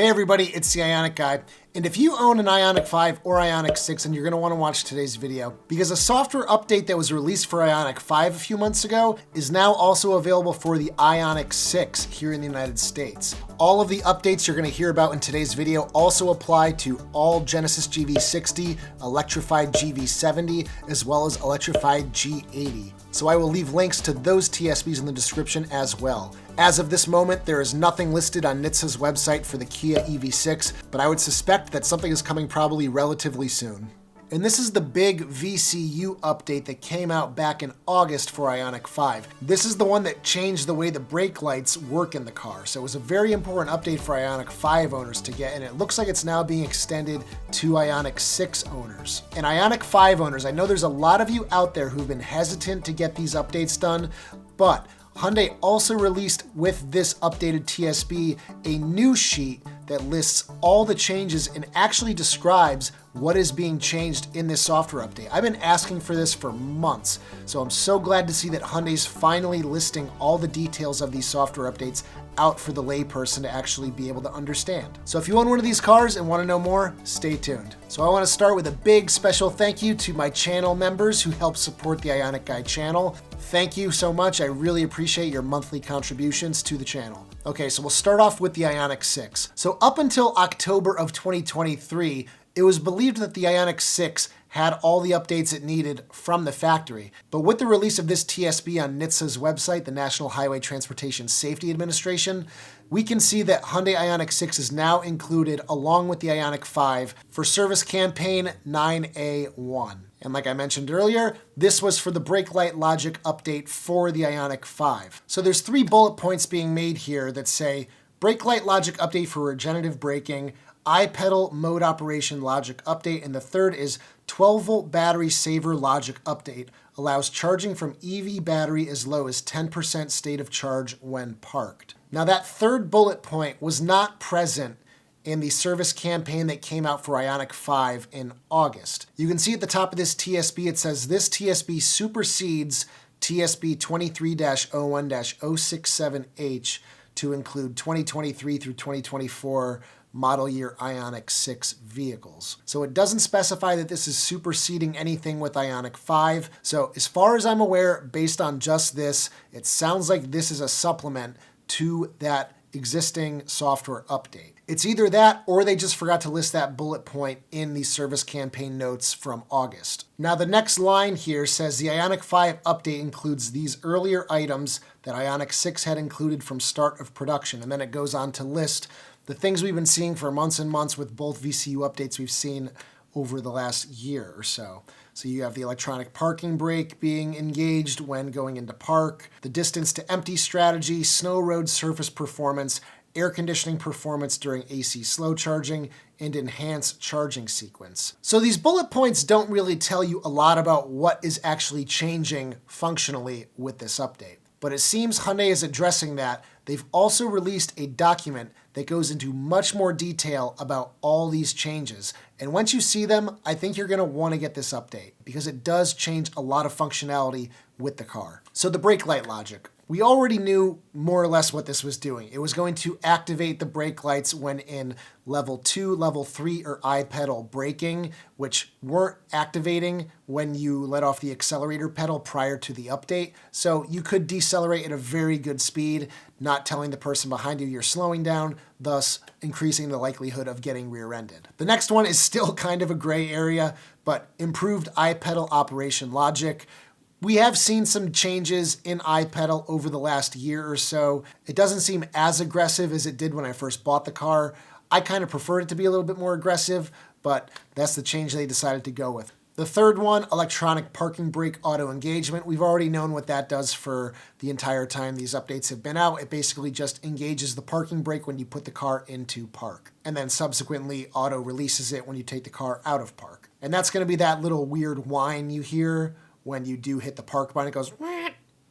Hey everybody, it's the Ioniq guy, and if you own an Ioniq 5 or Ioniq 6, then you're going to want to watch today's video, because a software update that was released for Ioniq 5 a few months ago is now also available for the Ioniq 6 here in the United States. All of the updates you're going to hear about in today's video also apply to all Genesis GV60, electrified GV70, as well as electrified G80. So I will leave links to those TSBs in the description as well. As of this moment, there is nothing listed on NHTSA's website for the Kia EV6, but I would suspect that something is coming probably relatively soon. And this is the big VCU update that came out back in August for Ioniq 5. This is the one that changed the way the brake lights work in the car. So it was a very important update for Ioniq 5 owners to get, and it looks like it's now being extended to Ioniq 6 owners. And Ioniq 5 owners, I know there's a lot of you out there who've been hesitant to get these updates done, but Hyundai also released with this updated TSB a new sheet that lists all the changes and actually describes what is being changed in this software update. I've been asking for this for months, so I'm so glad to see that Hyundai's finally listing all the details of these software updates out for the layperson to actually be able to understand. So if you own one of these cars and want to know more, stay tuned. So I want to start with a big special thank you to my channel members who help support the Ioniq Guy channel. Thank you so much. I really appreciate your monthly contributions to the channel. Okay, so we'll start off with the Ioniq 6. So up until October of 2023, it was believed that the Ioniq 6 had all the updates it needed from the factory. But with the release of this TSB on NHTSA's website, the National Highway Transportation Safety Administration, we can see that Hyundai Ioniq 6 is now included along with the Ioniq 5 for Service Campaign 9A1. And like I mentioned earlier, this was for the brake light logic update for the Ioniq 5. So there's 3 bullet points being made here that say brake light logic update for regenerative braking, iPedal mode operation logic update, and the third is 12-volt battery saver logic update. Allows charging from EV battery as low as 10% state of charge when parked. Now that third bullet point was not present in the service campaign that came out for Ioniq 5 in August. You can see at the top of this TSB, it says this TSB supersedes TSB 23-01-067H to include 2023 through 2024 model year Ioniq 6 vehicles. So it doesn't specify that this is superseding anything with Ioniq 5. So as far as I'm aware, based on just this, it sounds like this is a supplement to that existing software update. It's either that or they just forgot to list that bullet point in the service campaign notes from August. Now the next line here says the Ioniq 5 update includes these earlier items that Ioniq 6 had included from start of production. And then it goes on to list the things we've been seeing for months and months with both VCU updates we've seen over the last year or so. So you have the electronic parking brake being engaged when going into park, the distance to empty strategy, snow road surface performance, air conditioning performance during AC slow charging, and enhanced charging sequence. So these bullet points don't really tell you a lot about what is actually changing functionally with this update. But it seems Hyundai is addressing that. They've also released a document that goes into much more detail about all these changes. And once you see them, I think you're going to want to get this update because it does change a lot of functionality with the car. So the brake light logic. We already knew more or less what this was doing. It was going to activate the brake lights when in level 2, level 3, or iPedal braking, which weren't activating when you let off the accelerator pedal prior to the update. So you could decelerate at a very good speed, not telling the person behind you you're slowing down, thus increasing the likelihood of getting rear-ended. The next one is still kind of a gray area, but improved iPedal operation logic. We have seen some changes in iPedal over the last year or so. It doesn't seem as aggressive as it did when I first bought the car. I kind of preferred it to be a little bit more aggressive, but that's the change they decided to go with. The third one, electronic parking brake auto engagement. We've already known what that does for the entire time these updates have been out. It basically just engages the parking brake when you put the car into park, and then subsequently auto releases it when you take the car out of park. And that's going to be that little weird whine you hear when you do hit the park button. It goes, Wah.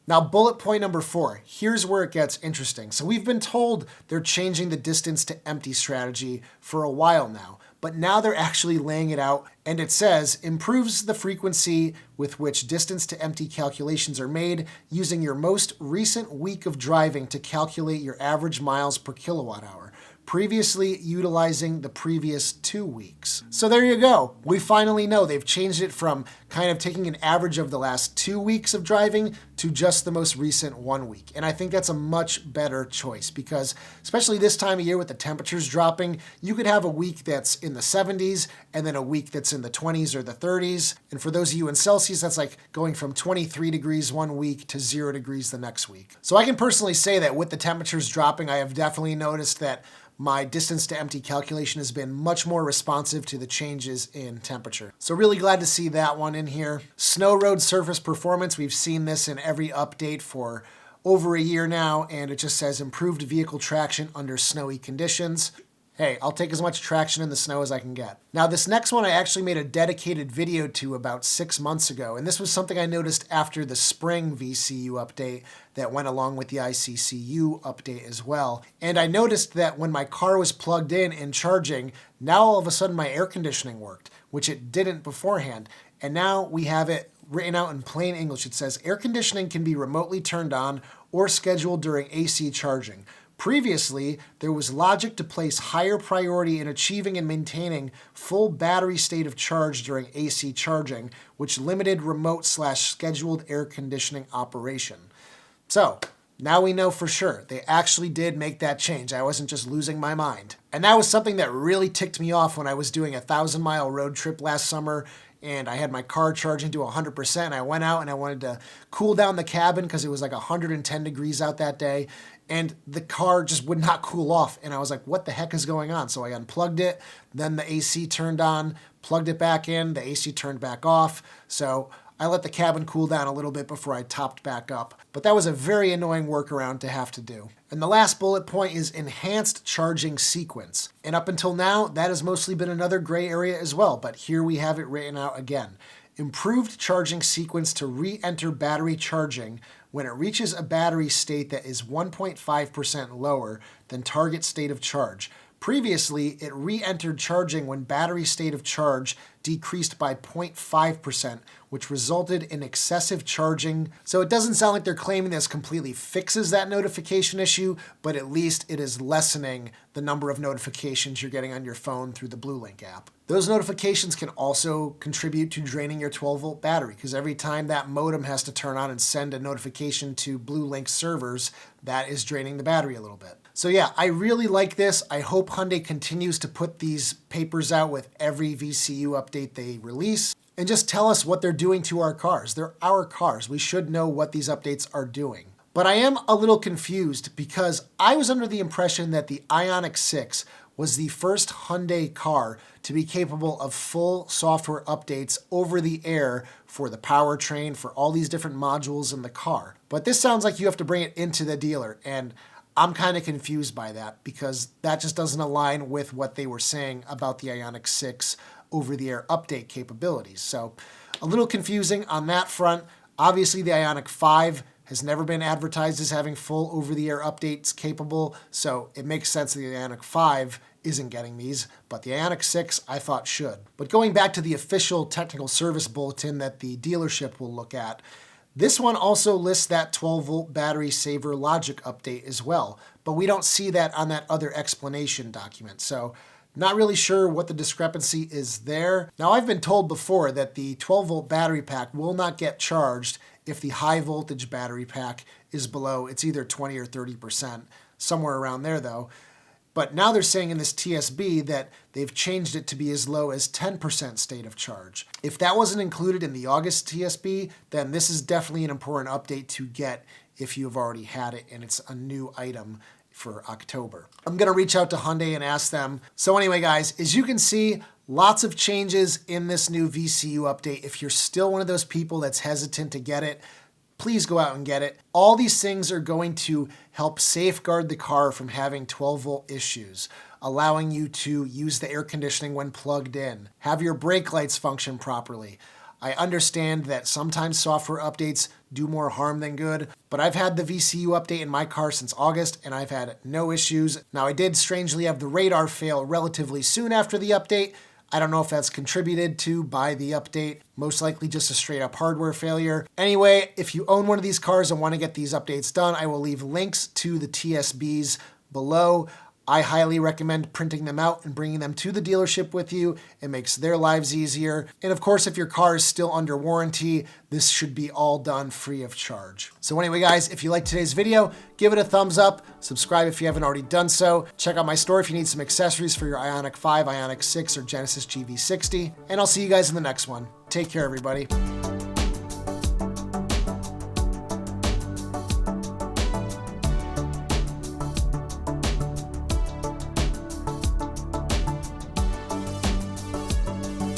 Now bullet point number 4, here's where it gets interesting. So we've been told they're changing the distance to empty strategy for a while now, but now they're actually laying it out, and it says, improves the frequency with which distance to empty calculations are made using your most recent week of driving to calculate your average miles per kilowatt hour. previously utilizing the previous 2 weeks. So there you go. We finally know they've changed it from kind of taking an average of the last 2 weeks of driving to just the most recent 1 week. And I think that's a much better choice because especially this time of year with the temperatures dropping, you could have a week that's in the 70s and then a week that's in the 20s or the 30s. And for those of you in Celsius, that's like going from 23 degrees 1 week to 0 degrees the next week. So I can personally say that with the temperatures dropping, I have definitely noticed that my distance to empty calculation has been much more responsive to the changes in temperature. So really glad to see that one in here. Snow road surface performance, we've seen this in every update for over a year now, and it just says improved vehicle traction under snowy conditions. Hey, I'll take as much traction in the snow as I can get. Now this next one I actually made a dedicated video to about 6 months ago, and this was something I noticed after the spring VCU update that went along with the ICCU update as well. And I noticed that when my car was plugged in and charging, now all of a sudden my air conditioning worked, which it didn't beforehand. And now we have it written out in plain English. It says air conditioning can be remotely turned on or scheduled during AC charging. Previously, there was logic to place higher priority in achieving and maintaining full battery state of charge during AC charging, which limited remote/scheduled air conditioning operation. So, now we know for sure. They actually did make that change. I wasn't just losing my mind. And that was something that really ticked me off when I was doing a 1,000-mile road trip last summer and I had my car charging to 100%. I went out and I wanted to cool down the cabin because it was like 110 degrees out that day. And the car just would not cool off. And I was like, what the heck is going on? So I unplugged it. Then the AC turned on, plugged it back in. The AC turned back off. So I let the cabin cool down a little bit before I topped back up. But that was a very annoying workaround to have to do. And the last bullet point is enhanced charging sequence. And up until now, that has mostly been another gray area as well. But here we have it written out again. Improved charging sequence to re-enter battery charging when it reaches a battery state that is 1.5% lower than target state of charge. Previously, it re-entered charging when battery state of charge decreased by 0.5%, which resulted in excessive charging. So it doesn't sound like they're claiming this completely fixes that notification issue, but at least it is lessening the number of notifications you're getting on your phone through the BlueLink app. Those notifications can also contribute to draining your 12-volt battery, because every time that modem has to turn on and send a notification to BlueLink servers, that is draining the battery a little bit. So yeah, I really like this. I hope Hyundai continues to put these papers out with every VCU update they release and just tell us what they're doing to our cars. They're our cars. We should know what these updates are doing. But I am a little confused because I was under the impression that the Ioniq 6 was the first Hyundai car to be capable of full software updates over the air for the powertrain, for all these different modules in the car. But this sounds like you have to bring it into the dealer, and I'm kind of confused by that because that just doesn't align with what they were saying about the Ioniq 6 over-the-air update capabilities. So a little confusing on that front. Obviously, the Ioniq 5 has never been advertised as having full over-the-air updates capable, so it makes sense that the Ioniq 5 isn't getting these, but the Ioniq 6 I thought should. But going back to the official technical service bulletin that the dealership will look at, this one also lists that 12-volt battery saver logic update as well, but we don't see that on that other explanation document, so not really sure what the discrepancy is there. Now, I've been told before that the 12-volt battery pack will not get charged if the high-voltage battery pack is below, it's either 20 or 30%, somewhere around there though. But now they're saying in this TSB that they've changed it to be as low as 10% state of charge. If that wasn't included in the August TSB, then this is definitely an important update to get if you've already had it and it's a new item for October. I'm going to reach out to Hyundai and ask them. So anyway, guys, as you can see, lots of changes in this new VCU update. If you're still one of those people that's hesitant to get it, please go out and get it. All these things are going to help safeguard the car from having 12-volt issues, allowing you to use the air conditioning when plugged in, have your brake lights function properly. I understand that sometimes software updates do more harm than good, but I've had the VCU update in my car since August and I've had no issues. Now, I did strangely have the radar fail relatively soon after the update. I don't know if that's contributed to by the update, most likely just a straight up hardware failure. Anyway, if you own one of these cars and want to get these updates done, I will leave links to the TSBs below. I highly recommend printing them out and bringing them to the dealership with you. It makes their lives easier. And of course, if your car is still under warranty, this should be all done free of charge. So anyway, guys, if you liked today's video, give it a thumbs up, subscribe if you haven't already done so. Check out my store if you need some accessories for your Ioniq 5, Ioniq 6, or Genesis GV60. And I'll see you guys in the next one. Take care, everybody.